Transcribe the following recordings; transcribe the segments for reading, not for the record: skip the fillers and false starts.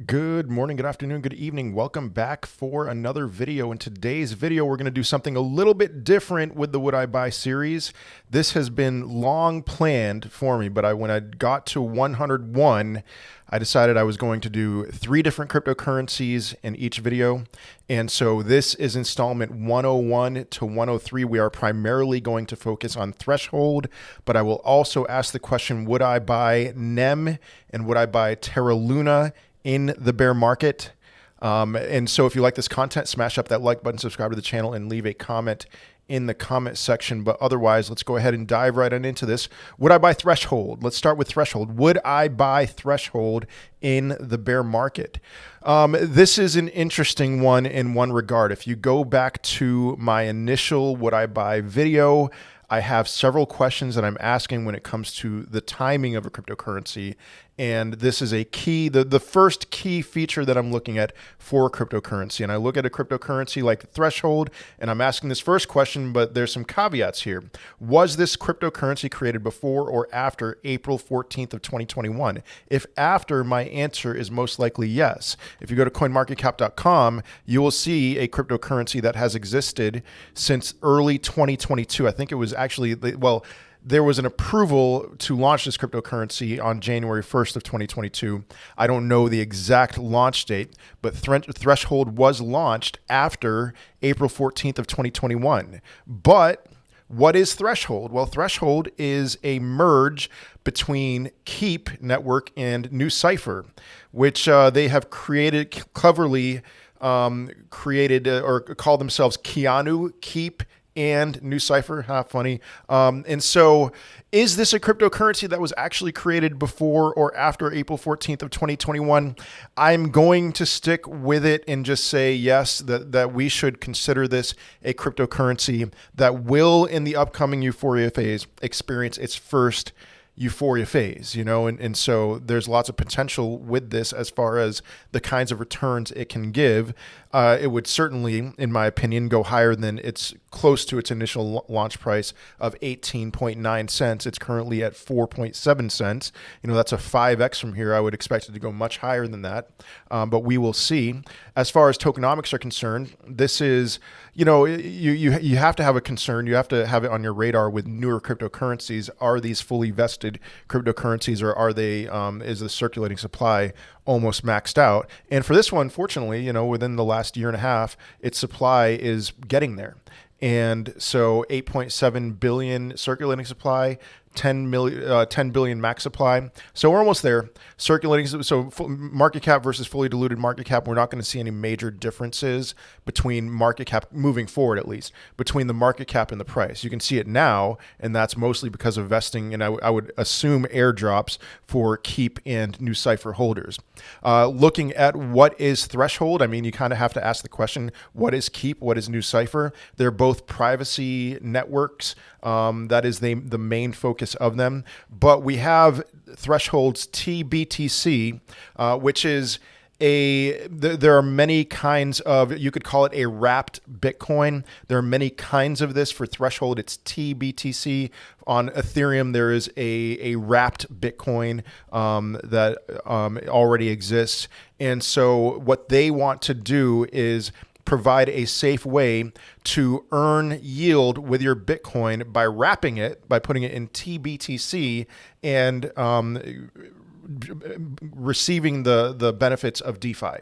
Good morning, good afternoon, good evening. Welcome back for another video. In today's video, we're going to do something a little bit different with the Would I Buy series. This has been long planned for me, but when I got to 101, I decided I was going to do 3 different cryptocurrencies in each video. And so this is installment 101 to 103. We are primarily going to focus on threshold, but I will also ask the question, would I buy NEM and would I buy Terra Luna in the bear market? And so if you like this content, smash up that like button, subscribe to the channel, and leave a comment in the comment section. But otherwise, let's go ahead and dive right on into this. Would I buy threshold? Let's start with threshold. Would I buy threshold in the bear market? This is an interesting one in one regard. If you go back to my initial would I buy video, I have several questions that I'm asking when it comes to the timing of a cryptocurrency. And this is a key, the first key feature that I'm looking at for a cryptocurrency. And I look at a cryptocurrency like the threshold, and I'm asking this first question, but there's some caveats here. Was this cryptocurrency created before or after April 14th of 2021? If after, my answer is most likely yes. If you go to coinmarketcap.com, you will see a cryptocurrency that has existed since early 2022. I think it was actually, well, there was an approval to launch this cryptocurrency on January 1st of 2022. I don't know the exact launch date, but Threshold was launched after April 14th of 2021. But what is Threshold? Well, Threshold is a merge between Keep Network and New Cipher, which they have created cleverly, created or call themselves Keanu, Keep, and New Cipher. Funny. And so is this a cryptocurrency that was actually created before or after April 14th of 2021? I'm going to stick with it and just say yes, that we should consider this a cryptocurrency that will, in the upcoming euphoria phase, experience its first euphoria phase, and so there's lots of potential with this as far as the kinds of returns it can give. It would certainly, in my opinion, go higher than it's close to its initial launch price of 18.9 cents. It's currently at 4.7 cents. That's a 5x from here. I would expect it to go much higher than that, but we will see. As far as tokenomics are concerned, this is, you have to have a concern. You have to have it on your radar with newer cryptocurrencies. Are these fully vested cryptocurrencies, or are they, is the circulating supply almost maxed out? And for this one, fortunately, within the last year and a half, its supply is getting there. And so 8.7 billion circulating supply, 10 billion max supply. So we're almost there. Circulating, so market cap versus fully diluted market cap, we're not going to see any major differences between market cap, moving forward at least, between the market cap and the price. You can see it now, and that's mostly because of vesting, and I would assume airdrops for Keep and New Cipher holders. Looking at what is threshold, you kind of have to ask the question, what is Keep, what is New Cipher? They're both privacy networks. That is the main focus of them. But we have Threshold's TBTC, which is there are many kinds of, you could call it a wrapped Bitcoin. There are many kinds of this. For Threshold, it's TBTC. On Ethereum, there is a wrapped Bitcoin that already exists. And so what they want to do is provide a safe way to earn yield with your Bitcoin by wrapping it, by putting it in TBTC and receiving the benefits of DeFi,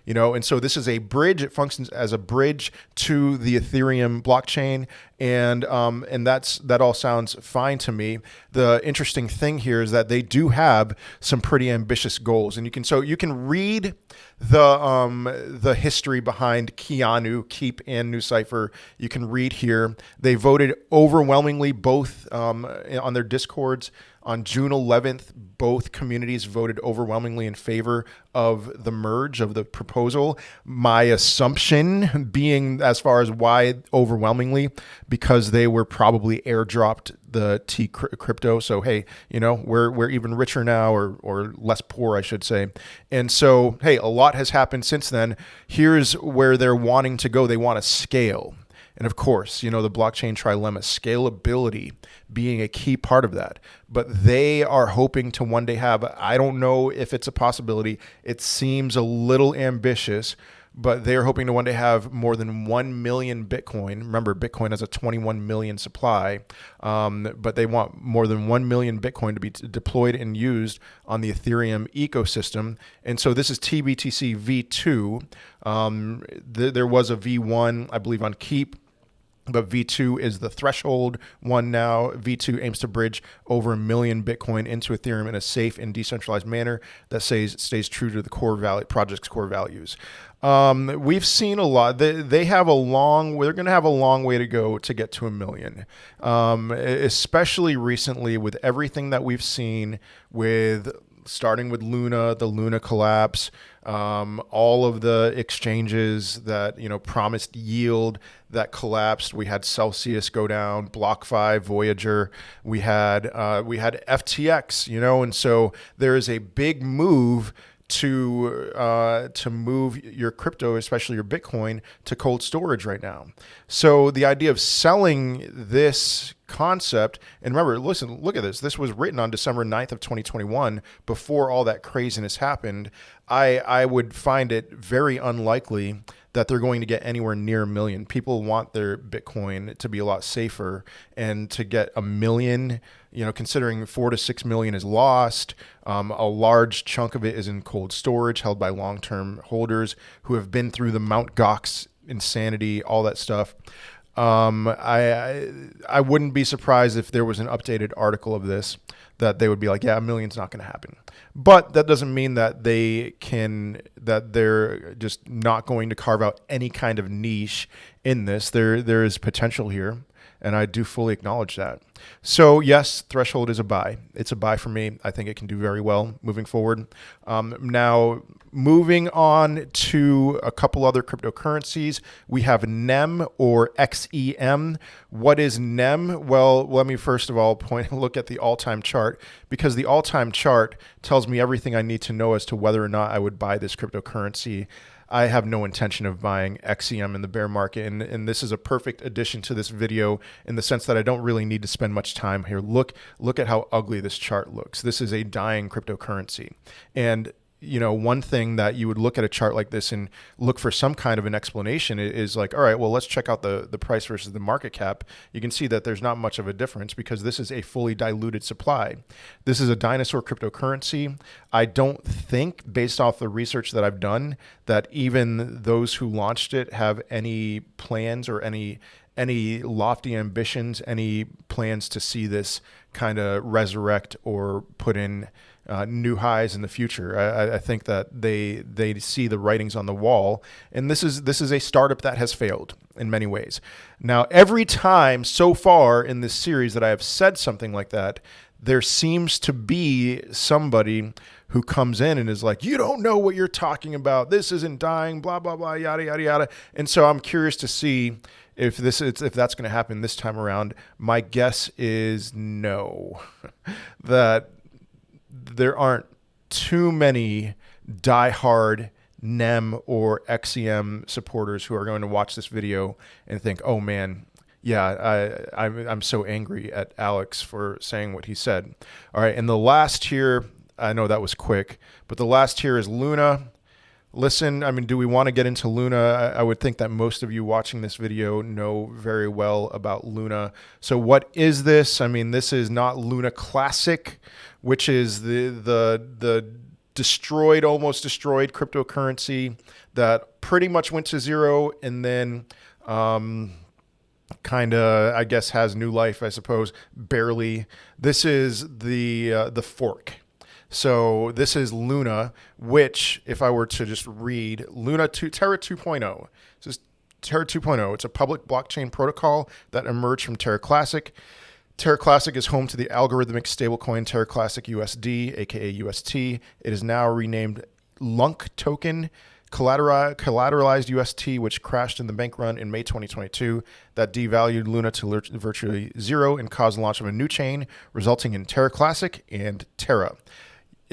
and so this is a bridge. It functions as a bridge to the Ethereum blockchain, and that all sounds fine to me. The interesting thing here is that they do have some pretty ambitious goals, and you can read the history behind Keanu, Keep, and New Cipher. You can read here. They voted overwhelmingly, both on their Discords. On June 11th, both communities voted overwhelmingly in favor of the merge, of the proposal. My assumption being, as far as why overwhelmingly, because they were probably airdropped the T crypto. So, hey, we're even richer now, or less poor, I should say. And so, hey, a lot has happened since then. Here's where they're wanting to go. They want to scale. And of course, the blockchain trilemma, scalability being a key part of that. But they are hoping to one day have, I don't know if it's a possibility, it seems a little ambitious, but they're hoping to one day have more than 1 million Bitcoin. Remember, Bitcoin has a 21 million supply, but they want more than 1 million Bitcoin to be deployed and used on the Ethereum ecosystem. And so this is TBTC V2. There was a V1, I believe, on Keep. But V2 is the threshold one now. V2 aims to bridge over 1 million Bitcoin into Ethereum in a safe and decentralized manner that stays true to the project's core values. We've seen a lot. They have they're going to have a long way to go to get to 1 million, especially recently with everything that we've seen starting with Luna, the Luna collapse, all of the exchanges that, promised yield that collapsed. We had Celsius go down, BlockFi, Voyager. We had FTX, and so there is a big move to move your crypto, especially your Bitcoin, to cold storage right now. So the idea of selling this concept, and remember, listen, look at this. This was written on December 9th of 2021, before all that craziness happened. I would find it very unlikely that they're going to get anywhere near 1 million. People want their Bitcoin to be a lot safer, and to get 1 million, considering 4 to 6 million is lost, a large chunk of it is in cold storage held by long-term holders who have been through the Mt. Gox insanity, all that stuff. I wouldn't be surprised if there was an updated article of this that they would be like, yeah, 1 million's not going to happen. But that doesn't mean that they're just not going to carve out any kind of niche in this. There is potential here, and I do fully acknowledge that. So yes, threshold is a buy. It's a buy for me. I think it can do very well moving forward. Now, moving on to a couple other cryptocurrencies, we have NEM or XEM. What is NEM? Well, let me first of all look at the all-time chart, because the all-time chart tells me everything I need to know as to whether or not I would buy this cryptocurrency. I have no intention of buying XEM in the bear market, and this is a perfect addition to this video in the sense that I don't really need to spend much time here. Look at how ugly this chart looks. This is a dying cryptocurrency. And one thing that you would look at a chart like this and look for some kind of an explanation is like, all right, well, let's check out the price versus the market cap. You can see that there's not much of a difference because this is a fully diluted supply. This is a dinosaur cryptocurrency. I don't think, based off the research that I've done, that even those who launched it have any plans or any lofty ambitions, any plans to see this kind of resurrect or put in new highs in the future. I think that they see the writings on the wall, and this is a startup that has failed in many ways. Now, every time so far in this series that I have said something like that, there seems to be somebody who comes in and is like, you don't know what you're talking about. This isn't dying, blah, blah, blah, yada, yada, yada. And so I'm curious to see if that's going to happen this time around. My guess is no, that there aren't too many diehard NEM or XEM supporters who are going to watch this video and think, oh man, yeah, I'm so angry at Alex for saying what he said. All right, and the last tier, I know that was quick, but the last tier is Luna. Listen, I mean, do we want to get into Luna? I would think that most of you watching this video know very well about Luna. So what is this? I mean, this is not Luna Classic, which is the almost destroyed cryptocurrency that pretty much went to zero and then kind of, I guess, has new life, I suppose, barely. This is the fork. So this is Luna, which, if I were to just read Terra 2.0, this is Terra 2.0. It's a public blockchain protocol that emerged from Terra Classic. Terra Classic is home to the algorithmic stablecoin Terra Classic USD, aka UST. It is now renamed LUNC token, collateralized UST, which crashed in the bank run in May 2022 that devalued Luna to virtually zero and caused the launch of a new chain, resulting in Terra Classic and Terra.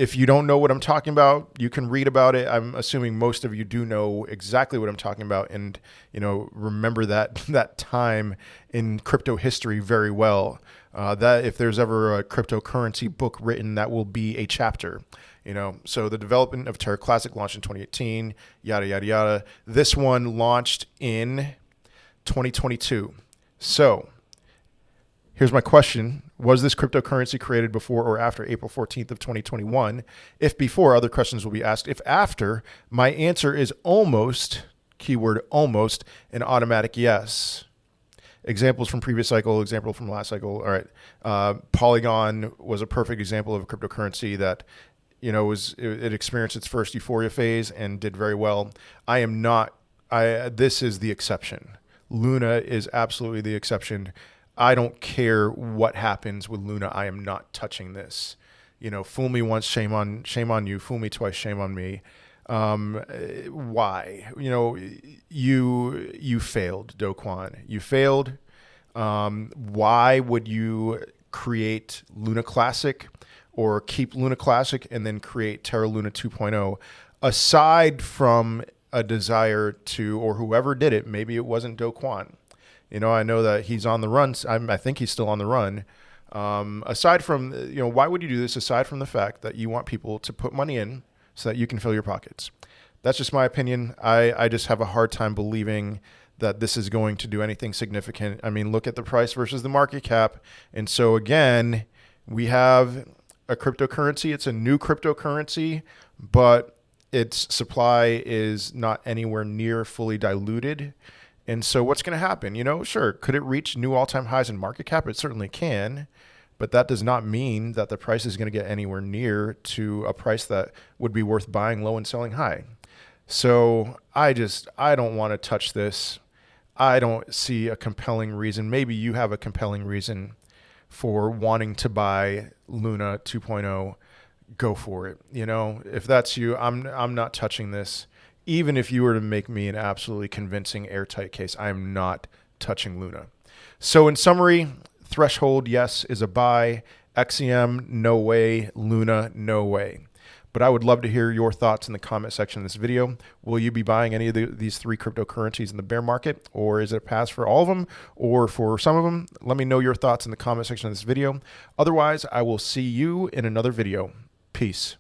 If you don't know what I'm talking about, you can read about it. I'm assuming most of you do know exactly what I'm talking about, and remember that time in crypto history very well. That if there's ever a cryptocurrency book written, that will be a chapter. So the development of Terra Classic launched in 2018. Yada yada yada. This one launched in 2022. So here's my question. Was this cryptocurrency created before or after April 14th of 2021? If before, other questions will be asked. If after, my answer is almost, keyword almost, an automatic yes. Examples from previous cycle, example from last cycle. All right. Polygon was a perfect example of a cryptocurrency that, it experienced its first euphoria phase and did very well. This is the exception. Luna is absolutely the exception. I don't care what happens with Luna. I am not touching this. Fool me once, shame on you. Fool me twice, shame on me. Why? You failed, Do Kwon. You failed. Why would you create Luna Classic or keep Luna Classic and then create Terra Luna 2.0 aside from a desire to, or whoever did it, maybe it wasn't Do Kwon. I know that he's on the run. I think he's still on the run. Aside from, why would you do this aside from the fact that you want people to put money in so that you can fill your pockets? That's just my opinion. I just have a hard time believing that this is going to do anything significant. I mean, look at the price versus the market cap. And so again, we have a cryptocurrency. It's a new cryptocurrency, but its supply is not anywhere near fully diluted. And so what's going to happen? Sure, could it reach new all-time highs in market cap? It certainly can, but that does not mean that the price is going to get anywhere near to a price that would be worth buying low and selling high. So I don't want to touch this. I don't see a compelling reason. Maybe you have a compelling reason for wanting to buy Luna 2.0. Go for it. If that's you, I'm not touching this. Even if you were to make me an absolutely convincing airtight case, I am not touching Luna. So in summary, Threshold, yes, is a buy. XEM, no way. Luna, no way. But I would love to hear your thoughts in the comment section of this video. Will you be buying any of these three cryptocurrencies in the bear market? Or is it a pass for all of them or for some of them? Let me know your thoughts in the comment section of this video. Otherwise, I will see you in another video. Peace.